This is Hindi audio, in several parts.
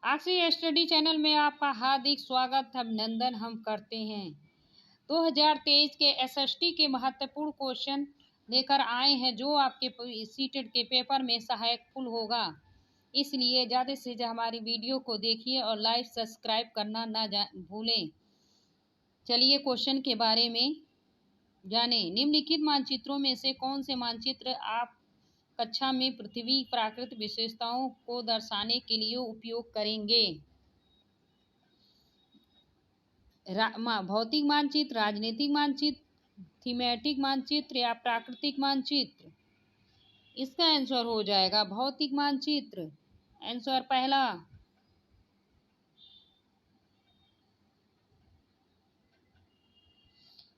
आखिरी स्टडी चैनल में आपका हार्दिक स्वागत अभिनंदन हम करते हैं। 2023 के एसएसटी के महत्वपूर्ण क्वेश्चन लेकर आए हैं जो आपके सीटेट के पेपर में सहायकफुल होगा। इसलिए ज़्यादा से ज़्यादा हमारी वीडियो को देखिए और लाइक सब्सक्राइब करना ना भूलें। चलिए क्वेश्चन के बारे में जाने। निम्नलिखित मानचित्रों में से कौन से मानचित्र आप कक्षा में पृथ्वी प्राकृतिक विशेषताओं को दर्शाने के लिए उपयोग करेंगे? भौतिक मानचित्र, राजनीतिक मानचित्र, थीमेटिक मानचित्र या प्राकृतिक मानचित्र? इसका आंसर हो जाएगा भौतिक मानचित्र। आंसर पहला।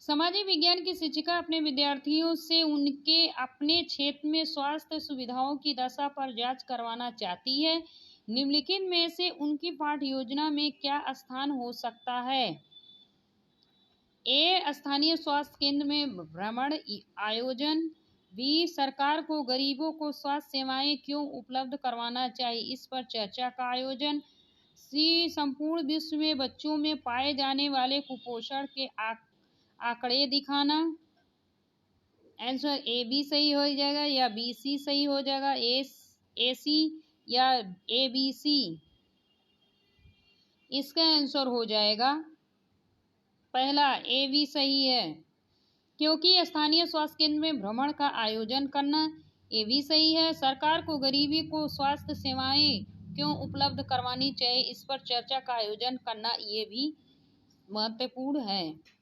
सामाजिक विज्ञान की शिक्षिका अपने विद्यार्थियों से उनके अपने क्षेत्र में स्वास्थ्य सुविधाओं की दशा पर जांच करवाना चाहती है। निम्नलिखित में से उनकी पाठ्य योजना में क्या स्थान हो सकता है? ए, स्थानीय स्वास्थ्य केंद्र में भ्रमण आयोजन। बी, सरकार को गरीबों को स्वास्थ्य सेवाएं क्यों उपलब्ध करवाना चाहिए, इस पर चर्चा का आयोजन। सी, संपूर्ण विश्व में बच्चों में पाए जाने वाले कुपोषण के आंकड़े दिखाना। आंसर ए बी सही हो जाएगा या बी सी सही हो जाएगा? ए सी या ए बी सी? इसका आंसर हो जाएगा पहला, ए बी सही है, क्योंकि स्थानीय स्वास्थ्य केंद्र में भ्रमण का आयोजन करना। ए भी सही है, सरकार को गरीबी को स्वास्थ्य सेवाएं क्यों उपलब्ध करवानी चाहिए, इस पर चर्चा का आयोजन करना, ये भी महत्वपूर्ण है।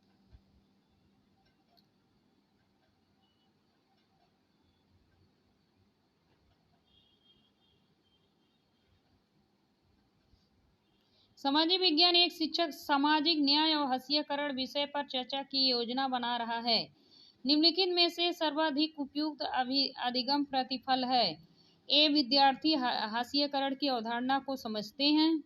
सामाजिक विज्ञान एक शिक्षक सामाजिक न्याय और हास्यकरण विषय पर चर्चा की योजना बना रहा है। निम्नलिखित में से सर्वाधिक उपयुक्त अधिगम प्रतिफल है? ए, विद्यार्थी हास्यकरण की अवधारणा को समझते हैं।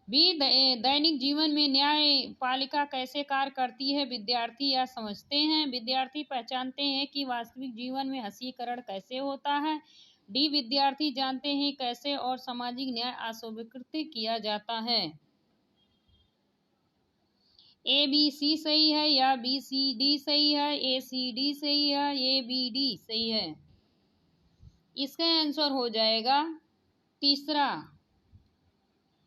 बी, दैनिक जीवन में न्यायपालिका कैसे कार्य करती है, विद्यार्थी यह समझते हैं। विद्यार्थी पहचानते हैं कि वास्तविक जीवन में हास्यकरण कैसे होता है। डी, विद्यार्थी जानते हैं कैसे और सामाजिक न्याय अस्वीकृत किया जाता है। ए बी सी सही है या बी सी डी सही है? ए सी डी सही है, ए बी डी सही है। इसका आंसर हो जाएगा तीसरा।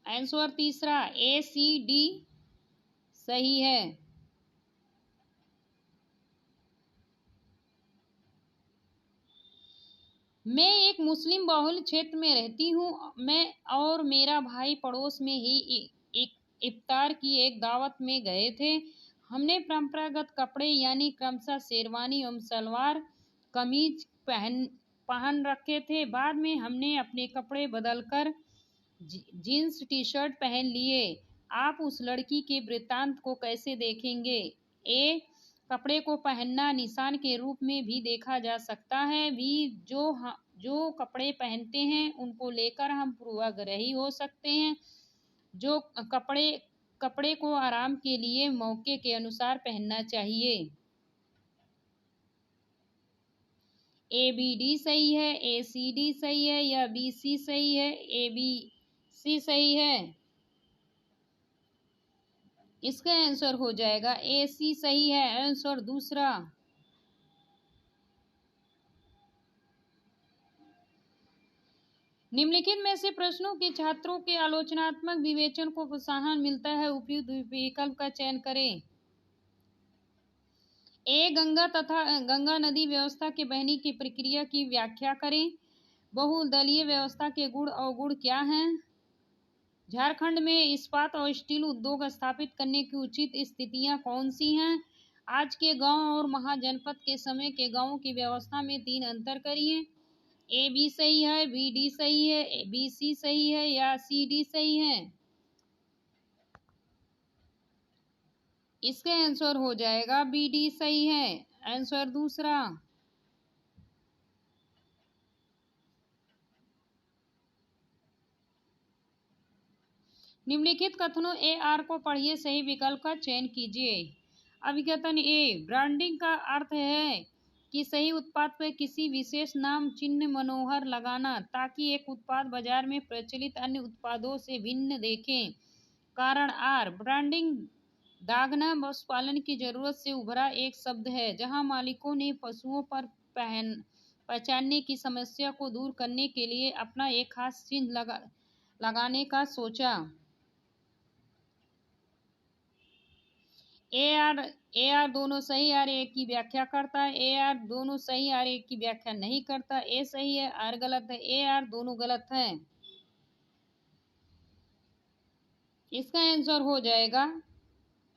आंसर तीसरा, ए सी डी सही है। मैं एक मुस्लिम बहुल क्षेत्र में रहती हूँ। मैं और मेरा भाई पड़ोस में ही एक इफ्तार की एक दावत में गए थे। हमने परंपरागत कपड़े यानी क्रमशः शेरवानी एवं सलवार कमीज पहन रखे थे। बाद में हमने अपने कपड़े बदलकर जीन्स टी शर्ट पहन लिए। आप उस लड़की के वृत्तांत को कैसे देखेंगे? ए, कपड़े को पहनना निशान के रूप में भी देखा जा सकता है। बी, जो कपड़े पहनते हैं उनको लेकर हम पूर्वाग्रही हो सकते हैं। जो कपड़े को आराम के लिए मौके के अनुसार पहनना चाहिए। ए बी डी सही है, ए सी डी सही है या बी सी सही है? ए बी सी सही है। इसका आंसर हो जाएगा ए सी सही है। आंसर दूसरा। निम्नलिखित में से प्रश्नों के छात्रों के आलोचनात्मक विवेचन को प्रोत्साहन मिलता है, उपयुक्त विकल्प का चयन करें। ए, गंगा नदी व्यवस्था के बहने की प्रक्रिया की व्याख्या करें। बहुदलीय व्यवस्था के गुण अवगुण क्या हैं? झारखंड में इस्पात और स्टील उद्योग स्थापित करने की उचित स्थितियां कौन सी हैं? आज के गांव और महाजनपद के समय के गांवों की व्यवस्था में 3 अंतर करिए। ए बी सही है, बी डी सही है, बी सी सही है या सी डी सही है? इसका आंसर हो जाएगा बी डी सही है। आंसर दूसरा। निम्नलिखित कथनों ए आर को पढ़िए, सही विकल्प का चयन कीजिए। अभिकथन ए, ब्रांडिंग का अर्थ है कि सही उत्पाद पर किसी विशेष नाम चिन्ह मनोहर लगाना ताकि एक उत्पाद बाजार में प्रचलित अन्य उत्पादों से भिन्न देखें। कारण आर, ब्रांडिंग दागना पशुपालन की जरूरत से उभरा एक शब्द है, जहां मालिकों ने पशुओं पर पहचानने की समस्या को दूर करने के लिए अपना एक खास चिन्ह लगाने का सोचा। ए आर दोनों सही, आर एक की व्याख्या करता है। ए आर दोनों सही, आर एक की व्याख्या नहीं करता। ए सही है, आर गलत है। ए आर दोनों गलत है। इसका आंसर हो जाएगा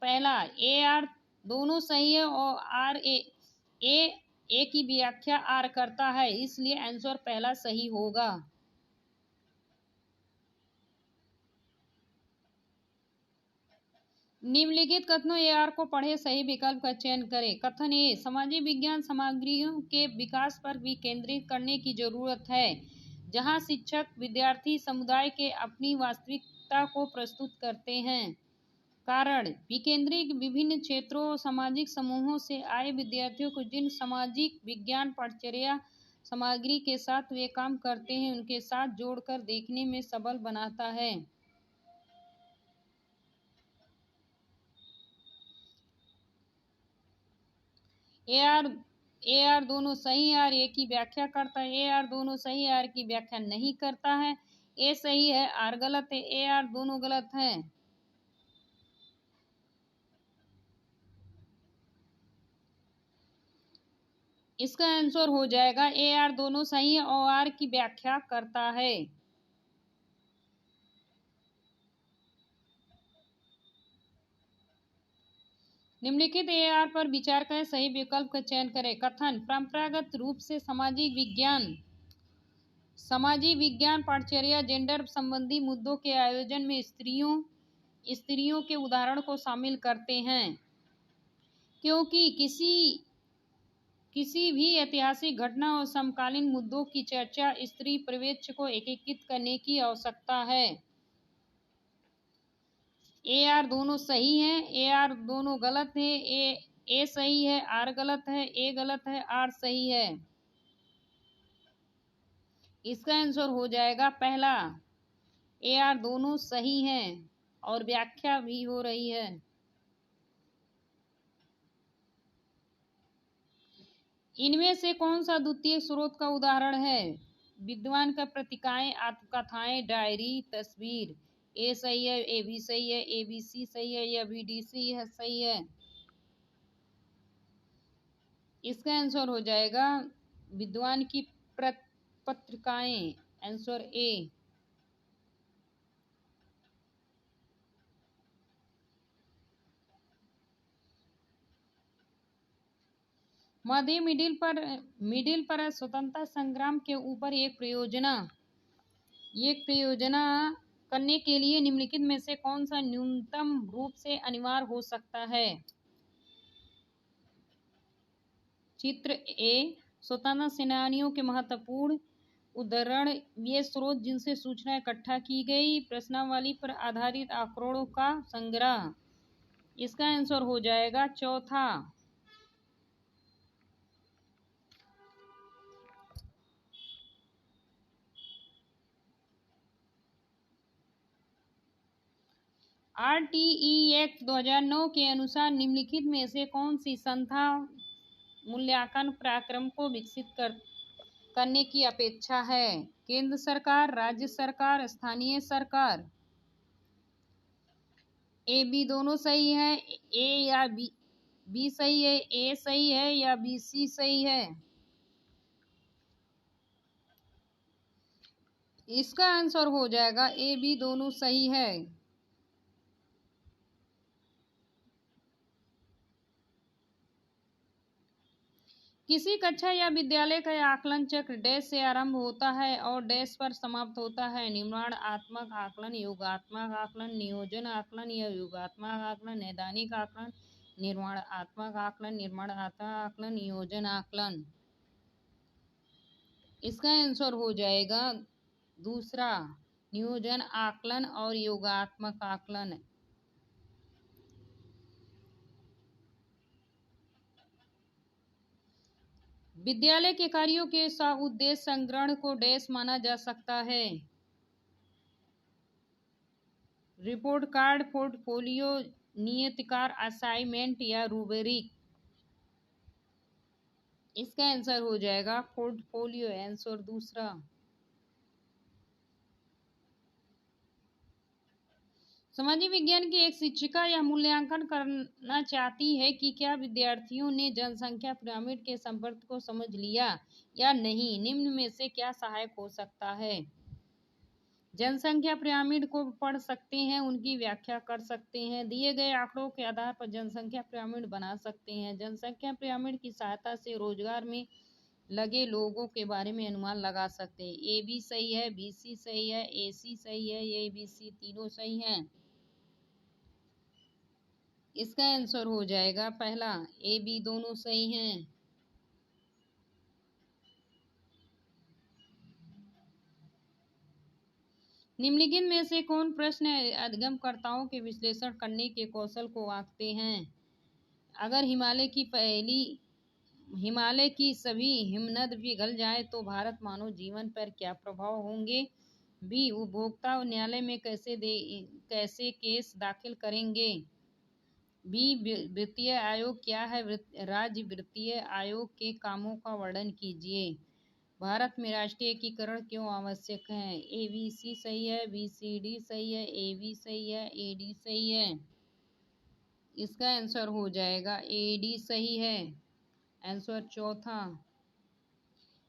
पहला, ए आर दोनों सही है और आर ए की व्याख्या आर करता है, इसलिए आंसर पहला सही होगा। निम्नलिखित कथनों ए आर को पढ़े, सही विकल्प का चयन करें। कथन ए, सामाजिक विज्ञान सामग्रियों के विकास पर भी केंद्रित करने की जरूरत है, जहां शिक्षक विद्यार्थी समुदाय के अपनी वास्तविकता को प्रस्तुत करते हैं। कारण, विकेंद्रित विभिन्न क्षेत्रों सामाजिक समूहों से आए विद्यार्थियों को जिन सामाजिक विज्ञान पाठ्यचर्या सामग्री के साथ वे काम करते हैं उनके साथ जोड़कर देखने में सबल बनाता है। ए आर दोनों सही, आर ए की व्याख्या करता है। ए आर दोनों सही, आर की व्याख्या नहीं करता है। ए सही है, आर गलत है। ए आर दोनों गलत है। इसका आंसर हो जाएगा ए आर दोनों सही है और आर की व्याख्या करता है। निम्नलिखित ए आर पर विचार करें, सही विकल्प का चयन करें। कथन, परंपरागत रूप से सामाजिक विज्ञान पाठ्यचर्या जेंडर संबंधी मुद्दों के आयोजन में स्त्रियों के उदाहरण को शामिल करते हैं, क्योंकि किसी भी ऐतिहासिक घटना और समकालीन मुद्दों की चर्चा स्त्री परिप्रेक्ष्य को एकीकृत करने की आवश्यकता है। ए आर दोनों सही हैं, ए आर दोनों गलत है। ए सही है, आर गलत है। ए गलत है, आर सही है। इसका आंसर हो जाएगा पहला, ए आर दोनों सही हैं और व्याख्या भी हो रही है। इनमें से कौन सा द्वितीय स्रोत का उदाहरण है? विद्वान का पत्रिकाएं, आत्मकथाएं, डायरी, तस्वीर। ए सही है, ए बी सही है, ए बी सी सही है या बी डी सी है सही है। इसका आंसर हो जाएगा विद्वान की पत्रिकाएं, आंसर ए। मध्य मिडिल पर स्वतंत्रता संग्राम के ऊपर एक परियोजना करने के लिए निम्नलिखित में से कौन सा न्यूनतम रूप से अनिवार्य हो सकता है? चित्र ए, स्वतंत्रता सेनानियों के महत्वपूर्ण उद्धरण, ये स्रोत जिनसे सूचना इकट्ठा की गई, प्रश्नावली पर आधारित आंकड़ों का संग्रह। इसका आंसर हो जाएगा चौथा। आरटीई एक्ट 2009 के अनुसार निम्नलिखित में से कौन सी संस्था मूल्यांकन कार्यक्रम को विकसित करने की अपेक्षा है? केंद्र सरकार, राज्य सरकार, स्थानीय सरकार। ए बी दोनों सही है। ए या बी सही है। ए सही है या बी सी सही है। इसका आंसर हो जाएगा ए बी दोनों सही है। किसी कक्षा या विद्यालय का आकलन चक्र डैश से आरंभ होता है और डैश पर समाप्त होता है। निर्माणात्मक आकलन, योगात्मक आकलन, नियोजन आकलन या योगात्मक आकलन, नैदानिक आकलन, निर्माणात्मक आकलन, नियोजन आकलन। इसका आंसर हो जाएगा दूसरा, नियोजन आकलन और योगात्मक आकलन। विद्यालय के कार्यों के उद्देश्य संग्रहण को डैश माना जा सकता है। रिपोर्ट कार्ड, पोर्टफोलियो, नियतकार, असाइनमेंट या रूब्रिक। इसका आंसर हो जाएगा पोर्टफोलियो, आंसर दूसरा। सामाजिक विज्ञान की एक शिक्षिका यह मूल्यांकन करना चाहती है कि क्या विद्यार्थियों ने जनसंख्या पिरामिड के संपर्क को समझ लिया या नहीं। निम्न में से क्या सहायक हो सकता है। जनसंख्या पिरामिड को पढ़ सकते हैं, उनकी व्याख्या कर सकते हैं, दिए गए आंकड़ों के आधार पर जनसंख्या पिरामिड बना सकते हैं। जनसंख्या पिरामिड की सहायता से रोजगार में लगे लोगों के बारे में अनुमान लगा सकते हैं। ए बी सही है, बी सी सही है, ए सी सही है, ए बी सी तीनों सही हैं। इसका आंसर हो जाएगा पहला, ए बी दोनों सही हैं। निम्नलिखित में से कौन प्रश्न अधिगमकर्ताओं के विश्लेषण करने के कौशल को आंकते हैं। अगर हिमालय की सभी हिमनद पिघल जाए तो भारत मानव जीवन पर क्या प्रभाव होंगे। बी, उपभोक्ता न्यायालय में कैसे केस दाखिल करेंगे। बी, वित्तीय आयोग क्या है। राज्य वित्तीय आयोग के कामों का वर्णन कीजिए। भारत में राष्ट्रीय एकीकरण क्यों आवश्यक है। ए बी सी सही है, बी सी डी सही है, ए बी सही है, ए डी सही है। इसका आंसर हो जाएगा ए डी सही है, आंसर चौथा।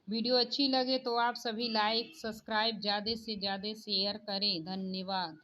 वीडियो अच्छी लगे तो आप सभी लाइक, सब्सक्राइब, ज़्यादा से ज़्यादा शेयर करें। धन्यवाद।